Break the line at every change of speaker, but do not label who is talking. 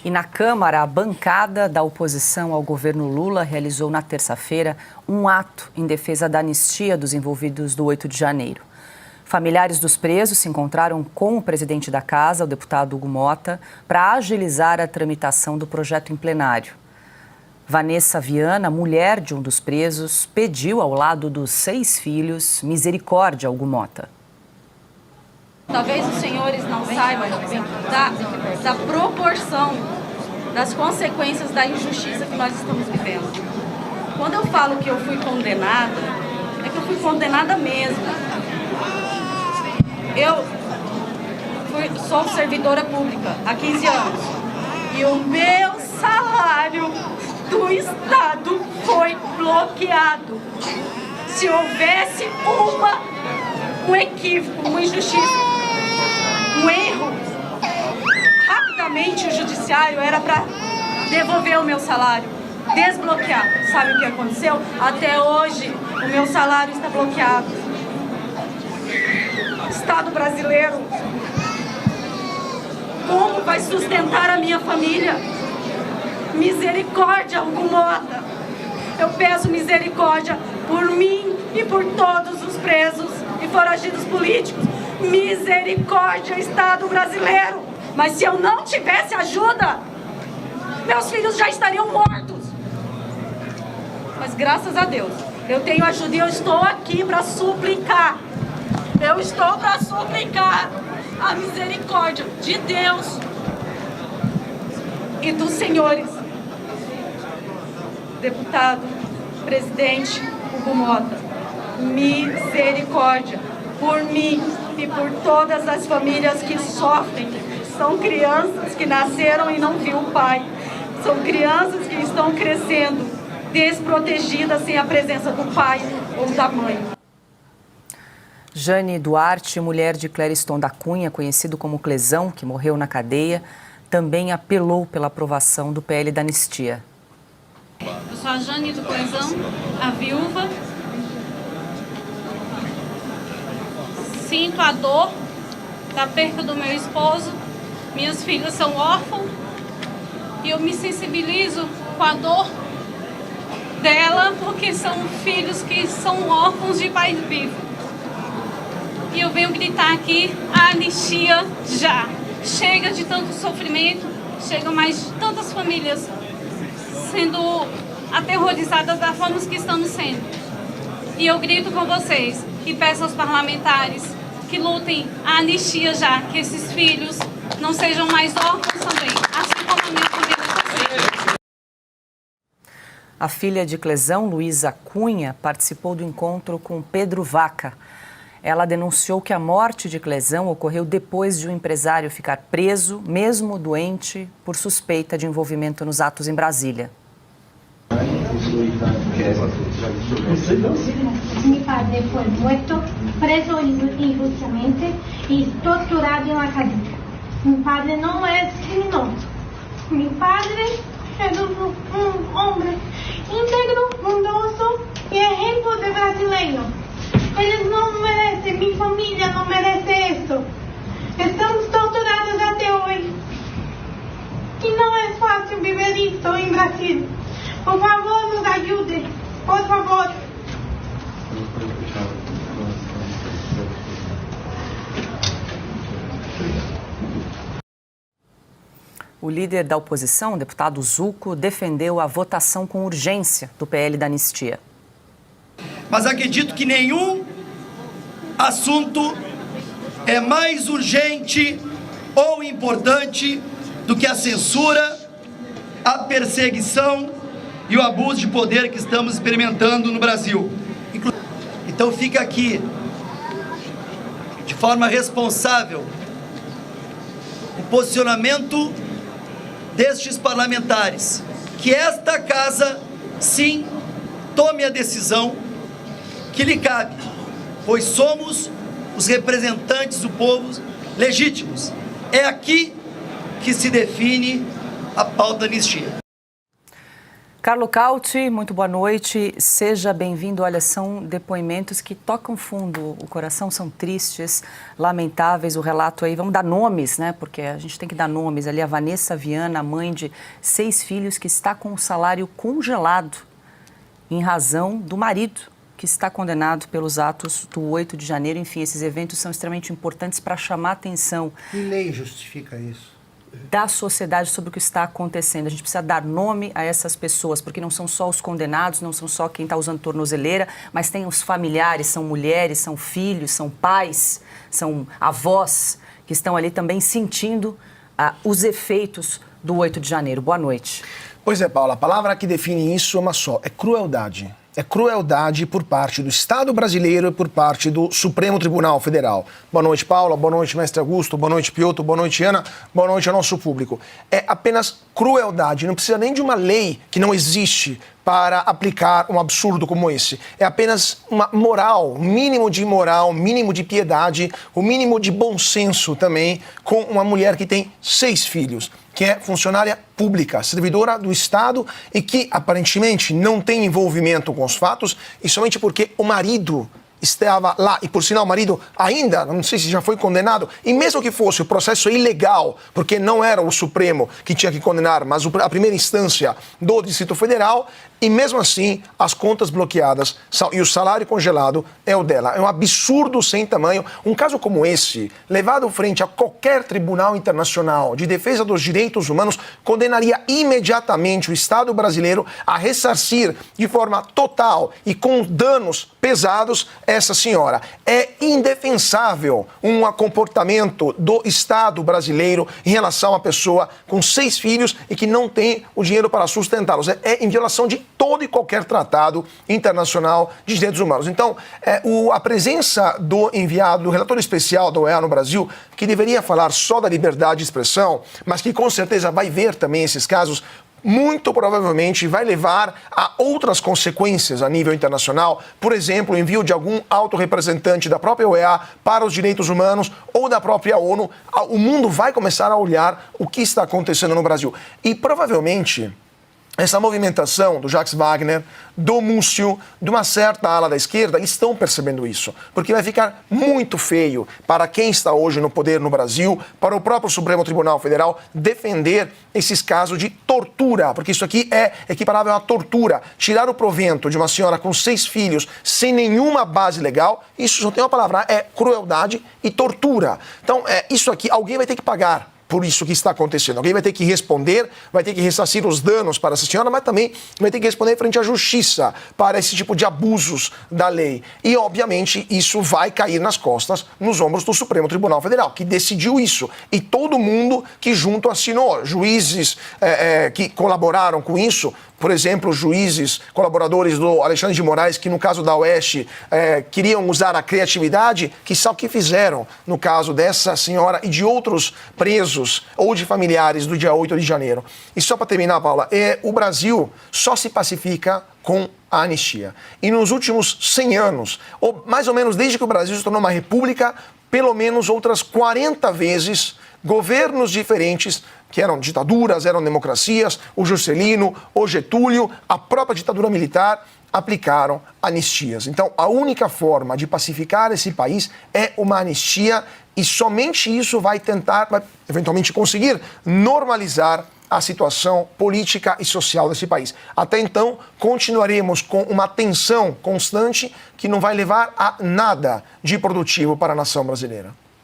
E na Câmara, a bancada da oposição ao governo Lula realizou na terça-feira um ato em defesa da anistia dos envolvidos do 8 de janeiro. Familiares dos presos se encontraram com o presidente da Casa, o deputado Hugo Motta, para agilizar a tramitação do projeto em plenário. Vanessa Viana, mulher de um dos presos, pediu ao lado dos 6 filhos misericórdia a Hugo Motta.
Talvez os senhores não saibam da proporção das consequências da injustiça que nós estamos vivendo. Quando eu falo que eu fui condenada, é que eu fui condenada mesmo. Eu sou servidora pública há 15 anos e o meu salário do Estado foi bloqueado. Se houvesse um equívoco, uma injustiça, um erro, rapidamente o judiciário era para devolver o meu salário, desbloquear. Sabe o que aconteceu? Até hoje o meu salário está bloqueado. Estado brasileiro, como vai sustentar a minha família? Misericórdia, Hugo Motta. Eu peço misericórdia por mim e por todos os presos e foragidos políticos. Misericórdia, Estado brasileiro. Mas se eu não tivesse ajuda, meus filhos já estariam mortos. Mas graças a Deus, eu tenho ajuda e eu estou aqui para suplicar. Eu estou para suplicar a misericórdia de Deus e dos senhores. Deputado, presidente Hugo Motta, misericórdia por mim e por todas as famílias que sofrem. São crianças que nasceram e não viu o pai. São crianças que estão crescendo desprotegidas sem a presença do pai ou da mãe.
Jane Duarte, mulher de Clériston da Cunha, conhecido como Clezão, que morreu na cadeia, também apelou pela aprovação do PL da anistia.
Eu sou a Jane do Clezão, a viúva. Sinto a dor da perda do meu esposo. Minhas filhas são órfãs e eu me sensibilizo com a dor dela porque são filhos que são órfãos de pais vivos. E eu venho gritar aqui, a anistia já. Chega de tanto sofrimento, chega mais de tantas famílias sendo aterrorizadas da forma que estamos sendo. E eu grito com vocês e peço aos parlamentares que lutem a anistia já, que esses filhos não sejam mais órfãos também, assim como a minha família.
A filha de Clezão, Luísa Cunha, participou do encontro com Pedro Vaca. Ela denunciou que a morte de Clezão ocorreu depois de um empresário ficar preso, mesmo doente, por suspeita de envolvimento nos atos em Brasília.
Mi padre foi morto, preso injustamente e torturado na cadeia. Meu padre não é criminoso. Meu padre é um homem íntegro, bondoso e exemplo de brasileiro. Eles não merecem, minha família não merece isso. Estamos torturados até hoje. E não é fácil viver isso em Brasil. Por favor, nos ajude. Por favor.
O líder da oposição, o deputado Zucco, defendeu a votação com urgência do PL da anistia.
Mas acredito que nenhum assunto é mais urgente ou importante do que a censura, a perseguição e o abuso de poder que estamos experimentando no Brasil. Então fica aqui, de forma responsável, o posicionamento destes parlamentares, que esta casa, sim, tome a decisão que lhe cabe, pois somos os representantes do povo legítimos. É aqui que se define a pauta da anistia.
Carlo Cauti, muito boa noite, seja bem-vindo. Olha, são depoimentos que tocam fundo o coração, são tristes, lamentáveis, o relato aí, vamos dar nomes, né, porque a gente tem que dar nomes ali, a Vanessa Viana, mãe de 6 filhos, que está com o salário congelado em razão do marido, que está condenado pelos atos do 8 de janeiro. Enfim, esses eventos são extremamente importantes para chamar a atenção.
Que lei justifica isso?
Da sociedade sobre o que está acontecendo. A gente precisa dar nome a essas pessoas, porque não são só os condenados, não são só quem está usando tornozeleira, mas tem os familiares, são mulheres, são filhos, são pais, são avós, que estão ali também sentindo os efeitos do 8 de janeiro. Boa noite.
Pois é, Paula, a palavra que define isso é uma só, é crueldade. É crueldade por parte do Estado brasileiro e por parte do Supremo Tribunal Federal. Boa noite, Paula. Boa noite, mestre Augusto. Boa noite, Piotr. Boa noite, Ana. Boa noite ao nosso público. É apenas crueldade. Não precisa nem de uma lei que não existe para aplicar um absurdo como esse. É apenas uma moral, um mínimo de moral, um mínimo de piedade, um mínimo de bom senso também com uma mulher que tem 6 filhos, que é funcionária pública, servidora do Estado e que aparentemente não tem envolvimento com os fatos e somente porque o marido estava lá, e por sinal o marido ainda, não sei se já foi condenado, e mesmo que fosse o processo ilegal, porque não era o Supremo que tinha que condenar, mas a primeira instância do Distrito Federal, e mesmo assim as contas bloqueadas e o salário congelado é o dela. É um absurdo sem tamanho. Um caso como esse, levado frente a qualquer tribunal internacional de defesa dos direitos humanos, condenaria imediatamente o Estado brasileiro a ressarcir de forma total e com danos pesados essa senhora. É indefensável um comportamento do Estado brasileiro em relação a uma pessoa com 6 filhos e que não tem o dinheiro para sustentá-los. É em violação de todo e qualquer tratado internacional de direitos humanos. Então, a presença do enviado, do relator especial da OEA no Brasil, que deveria falar só da liberdade de expressão, mas que com certeza vai ver também esses casos, muito provavelmente vai levar a outras consequências a nível internacional, por exemplo, o envio de algum alto representante da própria OEA para os direitos humanos ou da própria ONU. O mundo vai começar a olhar o que está acontecendo no Brasil. E provavelmente essa movimentação do Jacques Wagner, do Múcio, de uma certa ala da esquerda, eles estão percebendo isso. Porque vai ficar muito feio para quem está hoje no poder no Brasil, para o próprio Supremo Tribunal Federal, defender esses casos de tortura. Porque isso aqui é equiparável a uma tortura. Tirar o provento de uma senhora com 6 filhos sem nenhuma base legal, isso só tem uma palavra, é crueldade e tortura. Então, isso aqui, alguém vai ter que pagar por isso que está acontecendo. Alguém vai ter que responder, vai ter que ressarcir os danos para essa senhora, mas também vai ter que responder frente à justiça para esse tipo de abusos da lei. E, obviamente, isso vai cair nas costas, nos ombros do Supremo Tribunal Federal, que decidiu isso. E todo mundo que junto assinou, juízes que colaboraram com isso, por exemplo, juízes, colaboradores do Alexandre de Moraes, que no caso da Oeste queriam usar a criatividade, que só que fizeram no caso dessa senhora e de outros presos ou de familiares do dia 8 de janeiro. E só para terminar, Paula, o Brasil só se pacifica com a anistia. E nos últimos 100 anos, ou mais ou menos desde que o Brasil se tornou uma república, pelo menos outras 40 vezes, governos diferentes, que eram ditaduras, eram democracias, o Juscelino, o Getúlio, a própria ditadura militar, aplicaram anistias. Então, a única forma de pacificar esse país é uma anistia e somente isso vai eventualmente conseguir normalizar a situação política e social desse país. Até então, continuaremos com uma tensão constante que não vai levar a nada de produtivo para a nação brasileira.